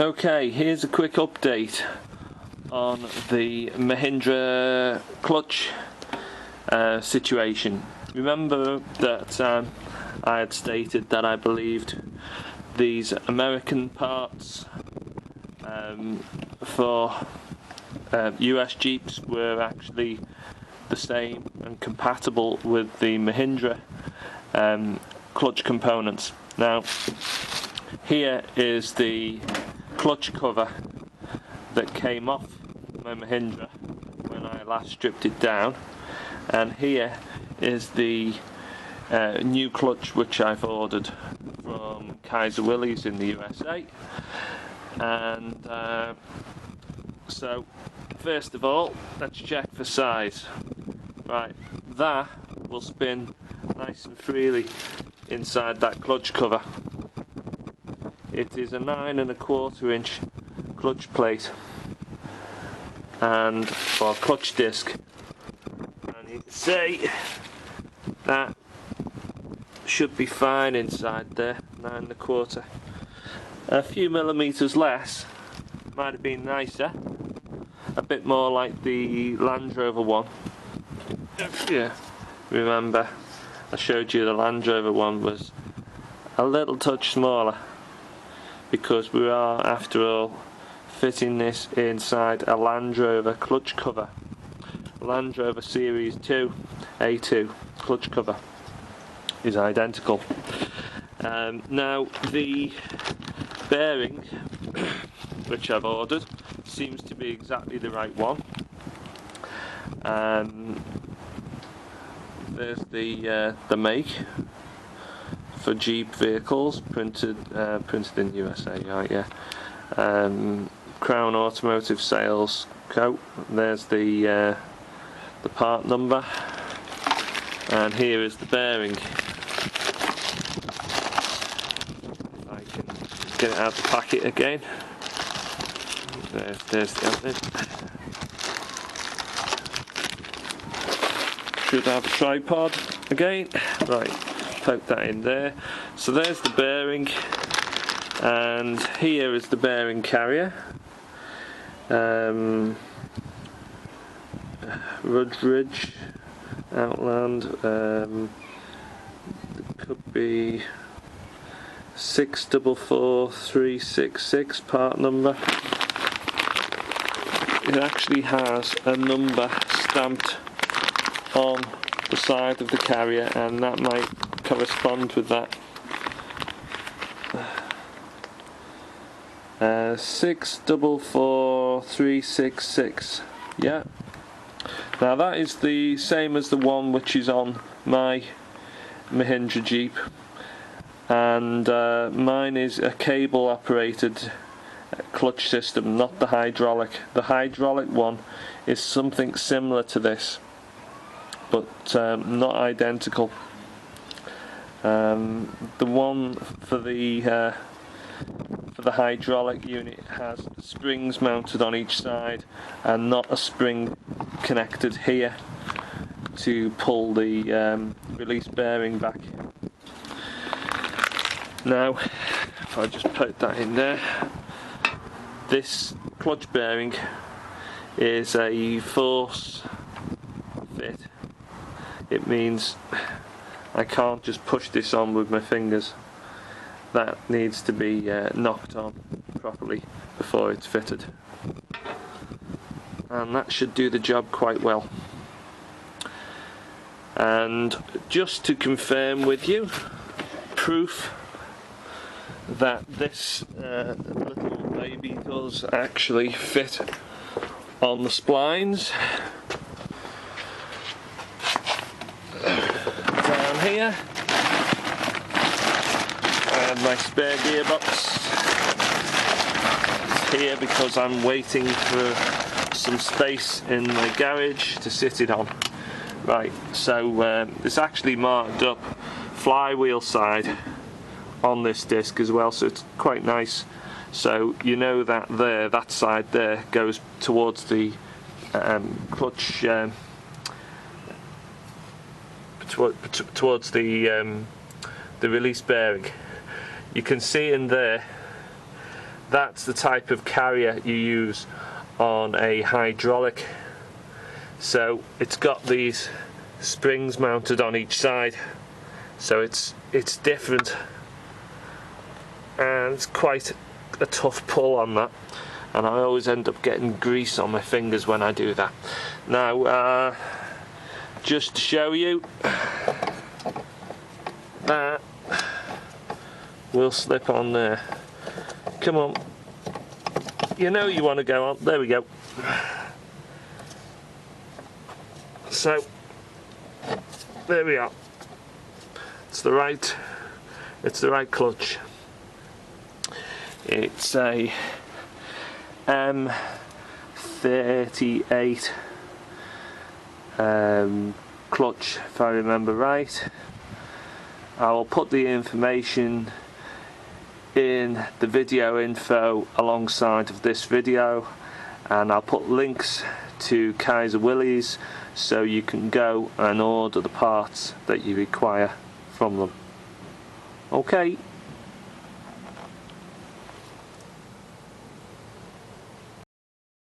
Okay, here's a quick update on the Mahindra clutch situation. Remember that I had stated that I believed these American parts for US Jeeps were actually the same and compatible with the Mahindra clutch components. Now, here is the clutch cover that came off my Mahindra when I last stripped it down, and here is the new clutch which I've ordered from Kaiser Willys in the USA. And so first of all, let's check for size. Right, that will spin nice and freely inside that clutch cover. It is a 9 1/4 inch clutch plate and clutch disc, and you can see that should be fine inside there. 9 1/4. A few millimeters less might have been nicer, a bit more like the Land Rover one. Yeah, remember I showed you the Land Rover one was a little touch smaller, because we are, after all, fitting this inside a Land Rover clutch cover. Land Rover Series 2 A2 clutch cover is identical. Now the bearing which I've ordered seems to be exactly the right one. There's the make for Jeep vehicles, printed in USA, right? Yeah. Crown Automotive Sales Co. There's the part number, and here is the bearing. If I can get it out the packet again. There's the opening. Should have a tripod again. Right. Poke that in there. So there's the bearing, and here is the bearing carrier. Rudridge Outland, could be 644366 part number. It actually has a number stamped on the side of the carrier, and that might correspond with that. 644366. Yeah. Now that is the same as the one which is on my Mahindra Jeep, and mine is a cable operated clutch system, not the hydraulic. The hydraulic one is something similar to this, but not identical. The one for the hydraulic unit has springs mounted on each side, and not a spring connected here to pull the release bearing back. Now, if I just put that in there, this clutch bearing is a force fit. It means I can't just push this on with my fingers. That needs to be knocked on properly before it's fitted, and that should do the job quite well. And just to confirm with you, proof that this little baby does actually fit on the splines. Down here, my spare gearbox is here because I'm waiting for some space in my garage to sit it on. Right, so it's actually marked up flywheel side on this disc as well, so it's quite nice. So you know that that side there goes towards the clutch, towards the release bearing. You can see in there that's the type of carrier you use on a hydraulic. So it's got these springs mounted on each side, so it's different, and it's quite a tough pull on that, and I always end up getting grease on my fingers when I do that. Now just to show you, that will slip on there. Come on, you know you want to go on. There we go. So there we are. It's the right clutch. It's a M38 clutch, if I remember right. I will put the information in the video info alongside of this video, and I'll put links to Kaiser Willys so you can go and order the parts that you require from them. Okay.